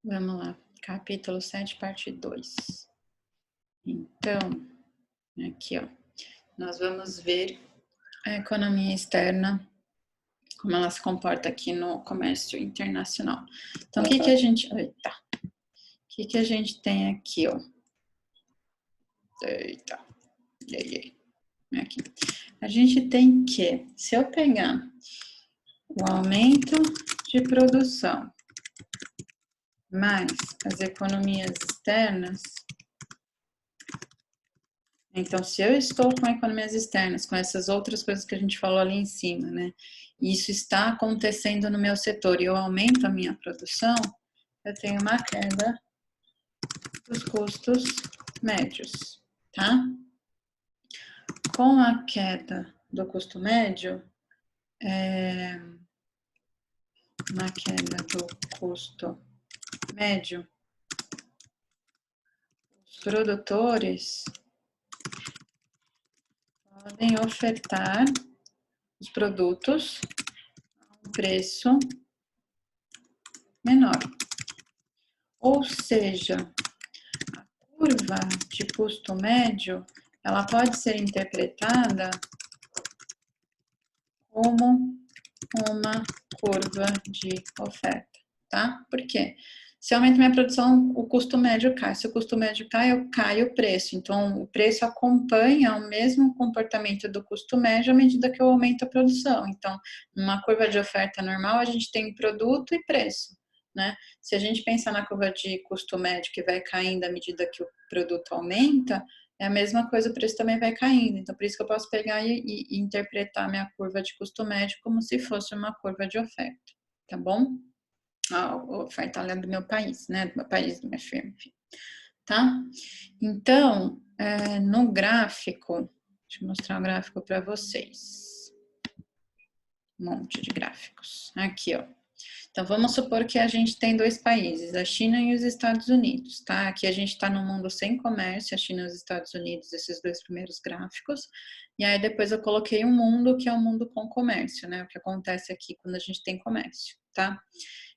Vamos lá, capítulo 7, parte 2. Então, aqui, ó, nós vamos ver a economia externa, como ela se comporta aqui no comércio internacional. Então, o que que a gente... Eita! O que que a gente tem aqui, ó? Eita! Aqui. A gente tem que, se eu pegar o aumento de produção mais as economias externas, então, se eu estou com economias externas, com essas outras coisas que a gente falou ali em cima, né? E isso está acontecendo no meu setor e eu aumento a minha produção, eu tenho uma queda dos custos médios, tá? Com a queda do custo médio, na queda do custo médio, os produtores podem ofertar os produtos a um preço menor. Ou seja, a curva de custo médio, ela pode ser interpretada como uma curva de oferta, tá? Por quê? Se eu aumento minha produção, o custo médio cai. Se o custo médio cai, cai o preço. Então, o preço acompanha o mesmo comportamento do custo médio à medida que eu aumento a produção. Então, numa curva de oferta normal, a gente tem produto e preço, né? Se a gente pensar na curva de custo médio que vai caindo à medida que o produto aumenta, é a mesma coisa, o preço também vai caindo. Então, por isso que eu posso pegar e interpretar minha curva de custo médio como se fosse uma curva de oferta, tá bom? A oferta é do meu país, né? Do meu país, da minha firma, enfim. Tá? Então, no gráfico, deixa eu mostrar o gráfico para vocês. Um monte de gráficos. Aqui, ó. Então, vamos supor que a gente tem dois países, a China e os Estados Unidos, tá? Aqui a gente está no mundo sem comércio, a China e os Estados Unidos, esses dois primeiros gráficos. E aí depois eu coloquei um mundo que é o mundo com comércio, né? O que acontece aqui quando a gente tem comércio, tá?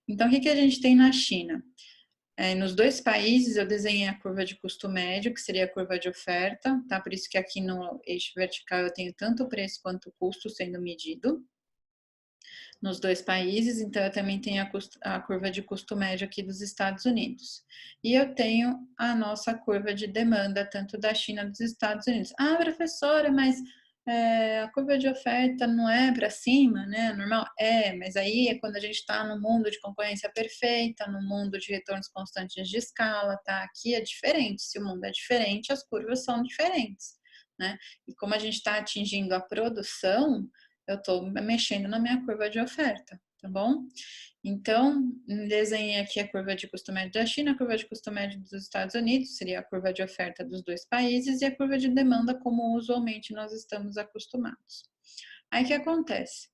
Então, o que a gente tem na China? Nos dois países eu desenhei a curva de custo médio, que seria a curva de oferta, tá? Por isso que aqui no eixo vertical eu tenho tanto o preço quanto o custo sendo medido nos dois países, então eu também tenho a curva de custo médio aqui dos Estados Unidos. E eu tenho a nossa curva de demanda, tanto da China dos Estados Unidos. Ah, professora, mas a curva de oferta não é para cima, né? Normal? Mas aí é quando a gente está no mundo de concorrência perfeita, no mundo de retornos constantes de escala, tá? Aqui é diferente. Se o mundo é diferente, as curvas são diferentes, né? E como a gente está atingindo a produção, eu estou mexendo na minha curva de oferta, tá bom? Então, desenhei aqui a curva de custo médio da China, a curva de custo médio dos Estados Unidos, seria a curva de oferta dos dois países, e a curva de demanda, como usualmente nós estamos acostumados. Aí o que acontece?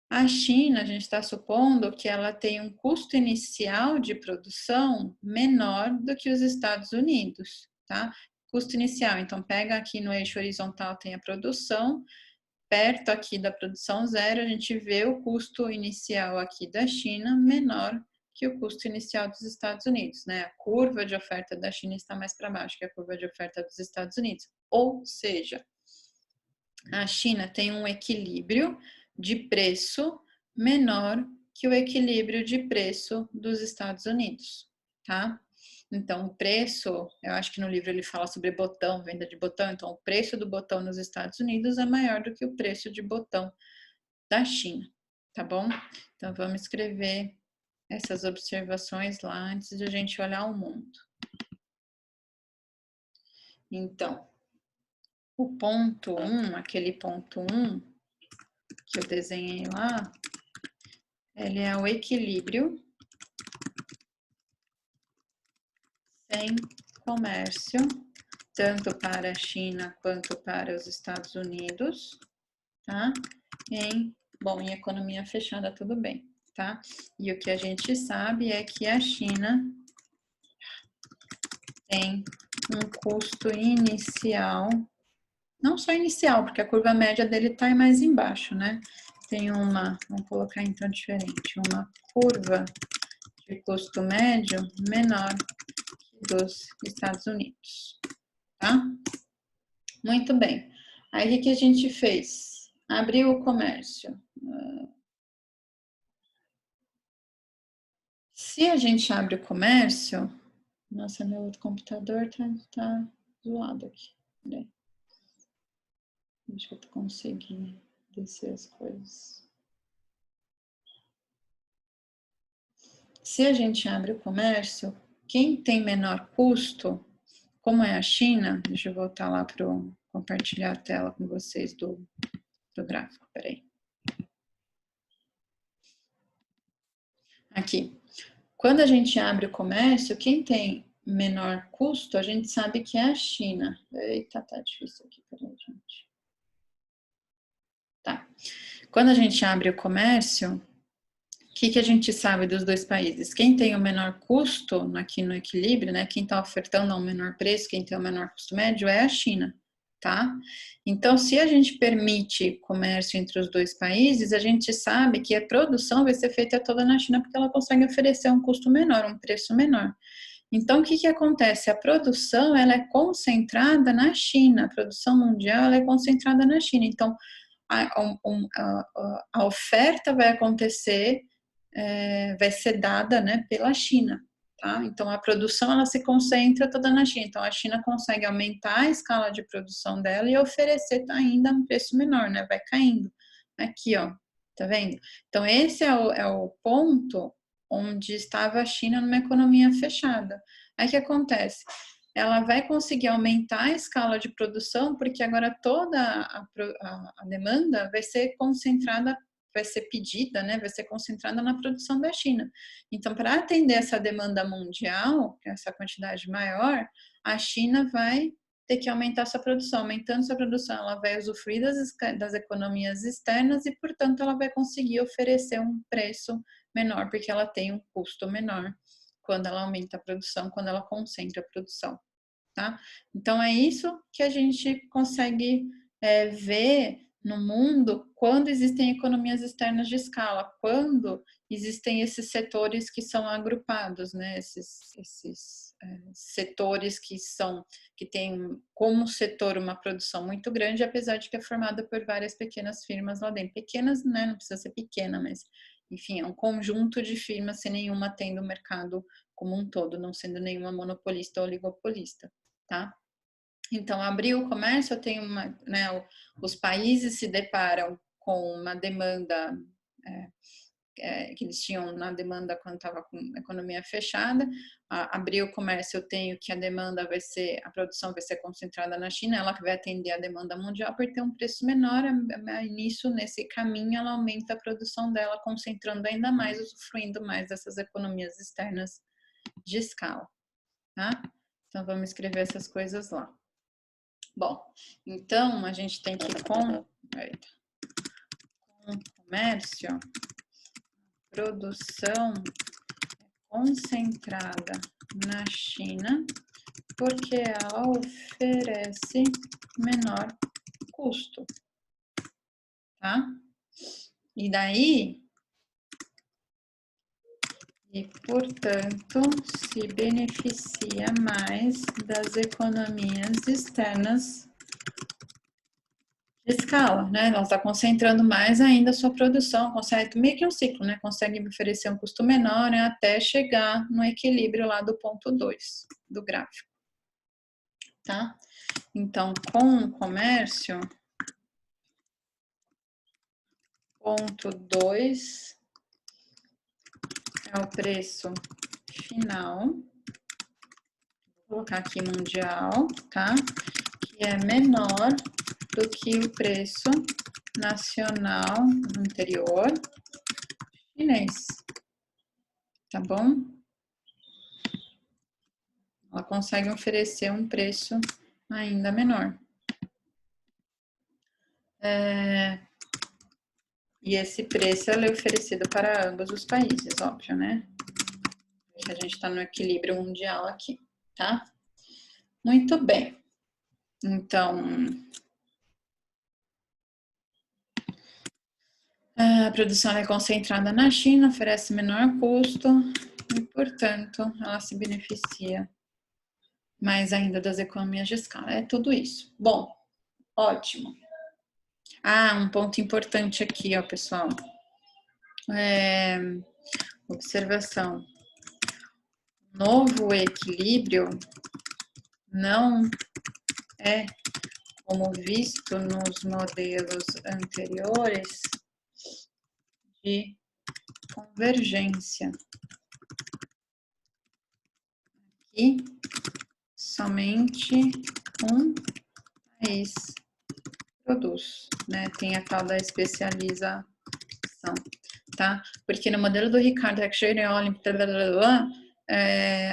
A China, a gente está supondo que ela tem um custo inicial de produção menor do que os Estados Unidos, tá? Custo inicial, então pega aqui no eixo horizontal tem a produção, perto aqui da produção zero, a gente vê o custo inicial aqui da China menor que o custo inicial dos Estados Unidos, né? A curva de oferta da China está mais para baixo que a curva de oferta dos Estados Unidos. Ou seja, a China tem um equilíbrio de preço menor que o equilíbrio de preço dos Estados Unidos, tá? Então, o preço, eu acho que no livro ele fala sobre botão, venda de botão, então o preço do botão nos Estados Unidos é maior do que o preço de botão da China, tá bom? Então, vamos escrever essas observações lá antes de a gente olhar o mundo. Então, o ponto 1, aquele ponto 1 que eu desenhei lá, ele é o equilíbrio sem comércio, tanto para a China quanto para os Estados Unidos, tá? Em economia fechada, tudo bem, tá? E o que a gente sabe é que a China tem um custo inicial, não só inicial, porque a curva média dele tá mais embaixo, né? Tem uma, vamos colocar então diferente, uma curva de custo médio menor que dos Estados Unidos, tá? Muito bem. Aí, o que a gente fez? Abriu o comércio. Se a gente abre o comércio... Nossa, meu outro computador tá zoado aqui. Peraí. Deixa eu conseguir descer as coisas. Se a gente abre o comércio, quem tem menor custo, como é a China, deixa eu voltar lá para compartilhar a tela com vocês do gráfico, peraí. Aqui. Quando a gente abre o comércio, quem tem menor custo, a gente sabe que é a China. Eita, tá difícil aqui, peraí, gente. Tá. Quando a gente abre o comércio, o que a gente sabe dos dois países? Quem tem o menor custo aqui no equilíbrio, né? Quem está ofertando a um menor preço, quem tem o menor custo médio é a China, tá? Então, se a gente permite comércio entre os dois países, a gente sabe que a produção vai ser feita toda na China porque ela consegue oferecer um custo menor, um preço menor. Então, o que acontece? A produção ela é concentrada na China, a produção mundial ela é concentrada na China. Então, a oferta vai acontecer, vai ser dada, né, pela China, tá? Então, a produção ela se concentra toda na China. Então, a China consegue aumentar a escala de produção dela e oferecer ainda um preço menor, né? Vai caindo. Aqui, ó, tá vendo? Então, esse é o ponto onde estava a China numa economia fechada. Aí o que acontece? Ela vai conseguir aumentar a escala de produção, porque agora toda a demanda vai ser concentrada, vai ser pedida, né, vai ser concentrada na produção da China. Então, para atender essa demanda mundial, essa quantidade maior, a China vai ter que aumentar sua produção. Aumentando sua produção, ela vai usufruir das economias externas e, portanto, ela vai conseguir oferecer um preço menor, porque ela tem um custo menor quando ela aumenta a produção, quando ela concentra a produção, tá? Então, é isso que a gente consegue ver no mundo quando existem economias externas de escala, quando existem esses setores que são agrupados, né? Esses setores que têm como setor uma produção muito grande, apesar de que é formada por várias pequenas firmas lá dentro. Pequenas, né? Não precisa ser pequena, mas enfim, é um conjunto de firmas, sem nenhuma tendo o mercado como um todo, não sendo nenhuma monopolista ou oligopolista, tá? Então, abrir o comércio, eu tenho os países se deparam com uma demanda que eles tinham na demanda quando estava com a economia fechada. Abrir o comércio, eu tenho que a produção vai ser concentrada na China, ela que vai atender a demanda mundial por ter um preço menor, nesse caminho, ela aumenta a produção dela, concentrando ainda mais, usufruindo mais dessas economias externas de escala, tá? Então, vamos escrever essas coisas lá. Bom, então, a gente tem que com comércio, produção concentrada na China, porque ela oferece menor custo, tá? E daí, portanto, se beneficia mais das economias externas de escala, né? Ela está concentrando mais ainda a sua produção, consegue meio que um ciclo, né? Consegue oferecer um custo menor, né? Até chegar no equilíbrio lá do ponto 2 do gráfico, tá? Então, com o comércio, ponto 2 é o preço final, vou colocar aqui mundial, tá? Que é menor do que o preço nacional anterior chinês, tá bom? Ela consegue oferecer um preço ainda menor. E esse preço é oferecido para ambos os países, óbvio, né? A gente está no equilíbrio mundial aqui, tá? Muito bem. Então, A produção é concentrada na China, oferece menor custo e, portanto, ela se beneficia mais ainda das economias de escala. É tudo isso. Bom, ótimo. Um ponto importante aqui, ó, pessoal. Observação. Novo equilíbrio não é como visto nos modelos anteriores de convergência. Aqui, somente um país produz, né? Tem a tal da especialização, tá? Porque no modelo do Ricardo Hexerioli,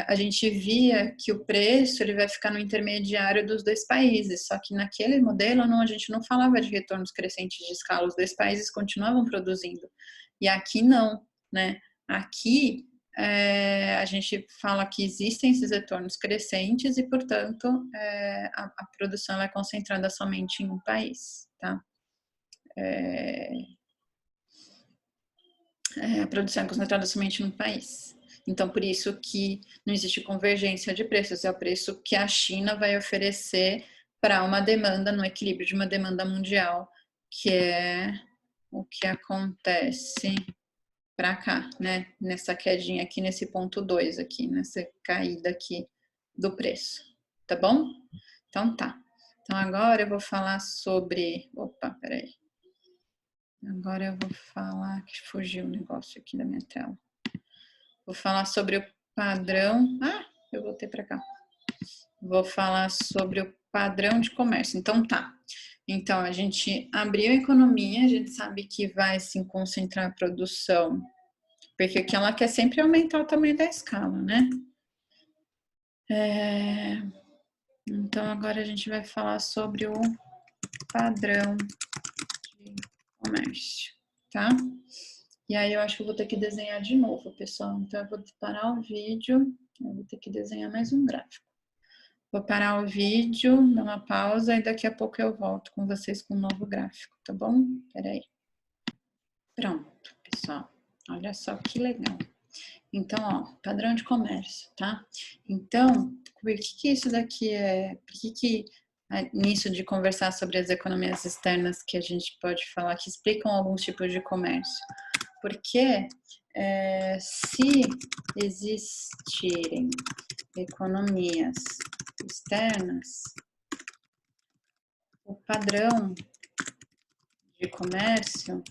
a gente via que o preço ele vai ficar no intermediário dos dois países, só que naquele modelo a gente não falava de retornos crescentes de escala, os dois países continuavam produzindo, e aqui não, né? Aqui a gente fala que existem esses retornos crescentes e, portanto, a produção é concentrada somente em um país, tá? A produção é concentrada somente num país. Então, por isso que não existe convergência de preços, é o preço que a China vai oferecer para uma demanda, no equilíbrio de uma demanda mundial, que é o que acontece para cá, né? Nessa quedinha aqui, nesse ponto 2 aqui, nessa caída aqui do preço, tá bom? Então tá. Então agora eu vou falar sobre... Opa, peraí. Agora eu vou falar que fugiu o negócio aqui da minha tela. Vou falar sobre o padrão... eu voltei para cá. Vou falar sobre o padrão de comércio. Então tá. Então a gente abriu a economia, a gente sabe que vai se concentrar a produção, porque aqui ela quer sempre aumentar o tamanho da escala, né? Então agora a gente vai falar sobre o padrão de comércio, tá? E aí eu acho que eu vou ter que desenhar de novo, pessoal. Então eu vou parar o vídeo, eu vou ter que desenhar mais um gráfico. Vou parar o vídeo, dar uma pausa e daqui a pouco eu volto com vocês com um novo gráfico, tá bom? Peraí. Pronto, pessoal. Olha só que legal. Então, ó, padrão de comércio, tá? Então, por que isso daqui é... Por que nisso de conversar sobre as economias externas que a gente pode falar que explicam alguns tipos de comércio? Porque se existirem economias externas, o padrão de comércio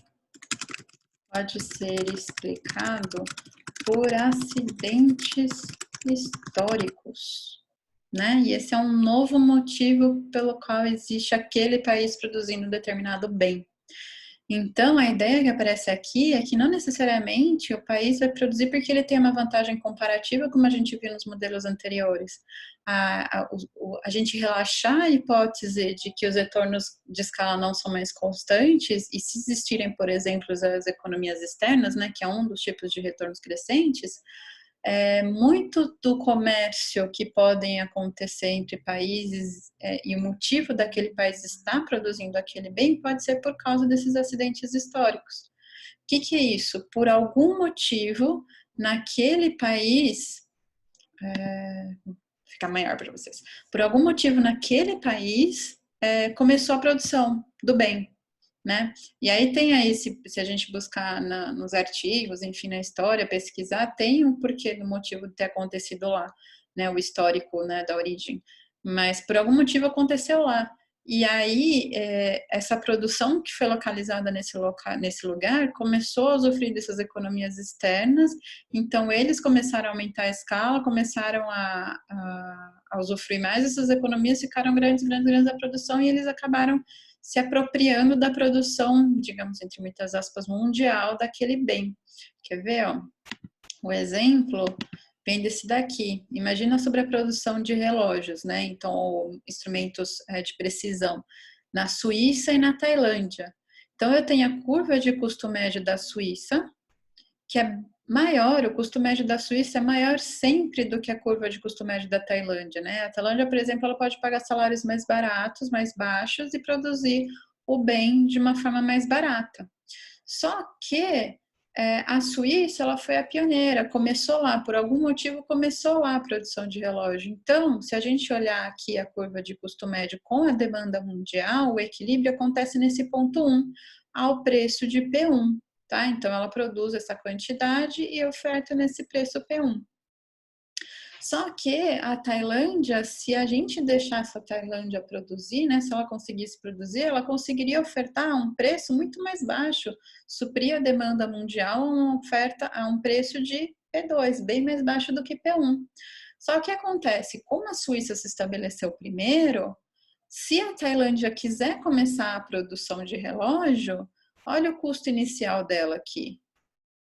pode ser explicado por acidentes históricos, né? E esse é um novo motivo pelo qual existe aquele país produzindo determinado bem. Então, a ideia que aparece aqui é que não necessariamente o país vai produzir porque ele tem uma vantagem comparativa, como a gente viu nos modelos anteriores. A gente relaxar a hipótese de que os retornos de escala não são mais constantes, e se existirem, por exemplo, as economias externas, né, que é um dos tipos de retornos crescentes, muito do comércio que podem acontecer entre países e o motivo daquele país estar produzindo aquele bem pode ser por causa desses acidentes históricos. O que é isso? Por algum motivo, naquele país, vou ficar maior para vocês, por algum motivo naquele país começou a produção do bem. Né? E aí tem aí, se a gente buscar nos artigos, enfim, na história, pesquisar, tem um porquê do motivo de ter acontecido lá, né? O histórico, né, da origem. Mas por algum motivo aconteceu lá. E aí, essa produção que foi localizada nesse lugar começou a usufruir dessas economias externas, então eles começaram a aumentar a escala, começaram a usufruir mais dessas economias, ficaram grandes a produção e eles acabaram se apropriando da produção, digamos, entre muitas aspas, mundial daquele bem. Quer ver, ó? O exemplo vem desse daqui. Imagina sobre a produção de relógios, né? Então, instrumentos de precisão na Suíça e na Tailândia. Então, eu tenho a curva de custo médio da Suíça, que é maior, o custo médio da Suíça é maior sempre do que a curva de custo médio da Tailândia, né? A Tailândia, por exemplo, ela pode pagar salários mais baratos, mais baixos e produzir o bem de uma forma mais barata. Só que a Suíça, ela foi a pioneira, começou lá, por algum motivo começou lá a produção de relógio. Então, se a gente olhar aqui a curva de custo médio com a demanda mundial, o equilíbrio acontece nesse ponto 1, ao preço de P1, tá? Então, ela produz essa quantidade e oferta nesse preço P1. Só que a Tailândia, se a gente deixasse a Tailândia produzir, né, se ela conseguisse produzir, ela conseguiria ofertar um preço muito mais baixo, suprir a demanda mundial uma oferta a um preço de P2, bem mais baixo do que P1. Só que acontece, como a Suíça se estabeleceu primeiro, se a Tailândia quiser começar a produção de relógio, olha o custo inicial dela aqui.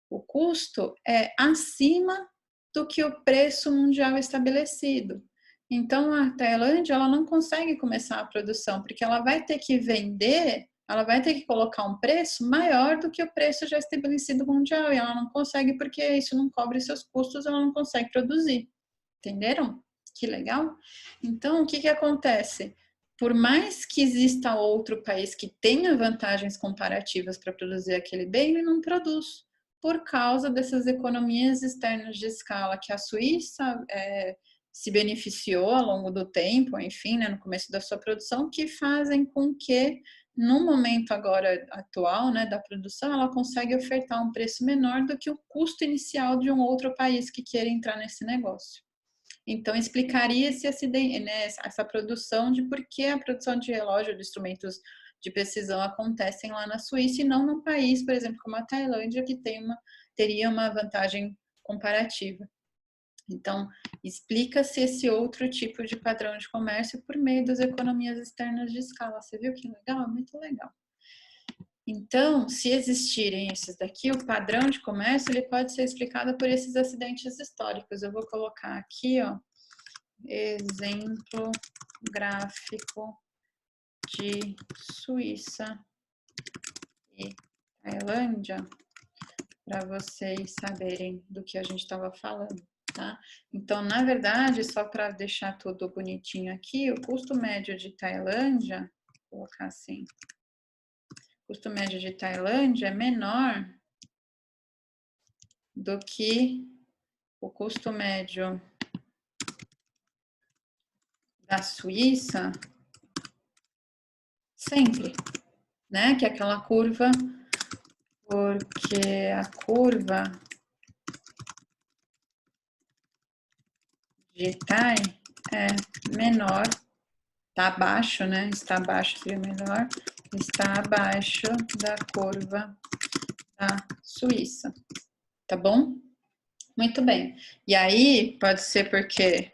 O custo é acima do que o preço mundial estabelecido. Então, a Tailândia ela não consegue começar a produção, porque ela vai ter que vender, ela vai ter que colocar um preço maior do que o preço já estabelecido mundial, e ela não consegue porque isso não cobre seus custos, ela não consegue produzir. Entenderam? Que legal? Então, o que acontece? Por mais que exista outro país que tenha vantagens comparativas para produzir aquele bem, ele não produz por causa dessas economias externas de escala que a Suíça se beneficiou ao longo do tempo, enfim, né, no começo da sua produção, que fazem com que, no momento agora atual, né, da produção, ela consegue ofertar um preço menor do que o custo inicial de um outro país que queira entrar nesse negócio. Então, explicaria esse acidente, né, essa produção de por que a produção de relógio, de instrumentos de precisão acontecem lá na Suíça e não num país, por exemplo, como a Tailândia, que teria uma vantagem comparativa. Então, explica-se esse outro tipo de padrão de comércio por meio das economias externas de escala. Você viu que legal? Muito legal. Então, se existirem esses daqui, o padrão de comércio ele pode ser explicado por esses acidentes históricos. Eu vou colocar aqui, ó, exemplo gráfico de Suíça e Tailândia, para vocês saberem do que a gente estava falando, tá? Então, na verdade, só para deixar tudo bonitinho aqui, o custo médio de Tailândia, vou colocar assim, o custo médio de Tailândia é menor do que o custo médio da Suíça, sempre, né? Que é aquela curva, porque a curva de Tai é menor, está abaixo, né? Está abaixo seria melhor, está abaixo da curva da Suíça, tá bom? Muito bem. E aí, pode ser porque,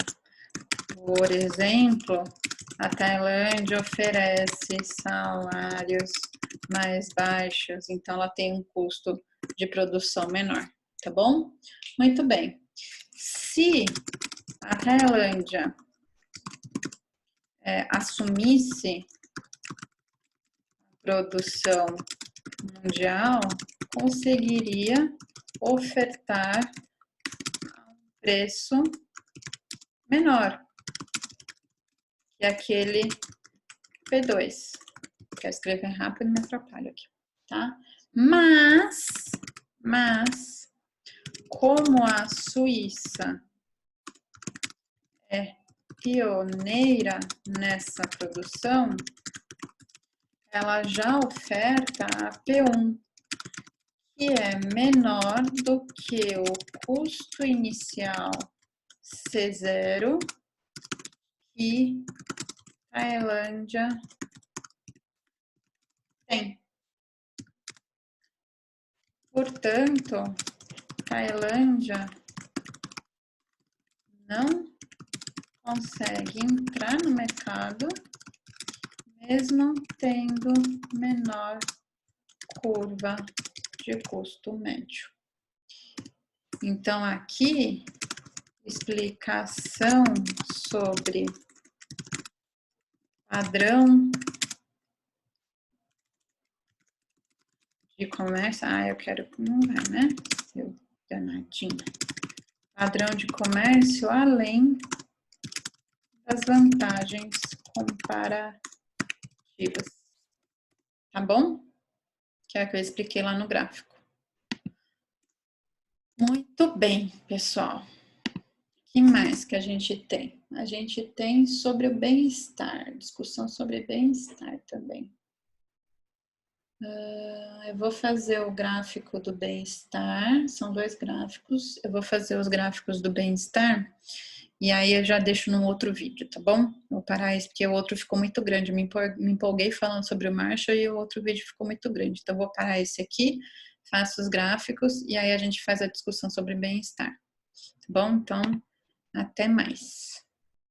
por exemplo, a Tailândia oferece salários mais baixos, então ela tem um custo de produção menor, tá bom? Muito bem. Se a Tailândia assumisse a produção mundial, conseguiria ofertar um preço menor que aquele P2. Quero escrever rápido e me atrapalho aqui, tá? Mas, como a Suíça é pioneira nessa produção, ela já oferta a P1, que é menor do que o custo inicial C0 e Tailândia tem. Portanto, Tailândia não consegue entrar no mercado mesmo tendo menor curva de custo médio. Então, aqui, explicação sobre padrão de comércio. Eu quero que não vai, né? Seu danadinho. Padrão de comércio além das vantagens comparativas. Tá bom? que é a que eu expliquei lá no gráfico. Muito bem, pessoal. O que mais que a gente tem? A gente tem sobre o bem-estar, discussão sobre bem-estar também. Eu vou fazer o gráfico do bem-estar, são 2 gráficos. Eu vou fazer os gráficos do bem-estar e aí eu já deixo num outro vídeo, tá bom? Vou parar isso porque o outro ficou muito grande. Me empolguei falando sobre o Marshall e o outro vídeo ficou muito grande. Então, vou parar esse aqui, faço os gráficos e aí a gente faz a discussão sobre bem-estar, tá bom? Então, até mais.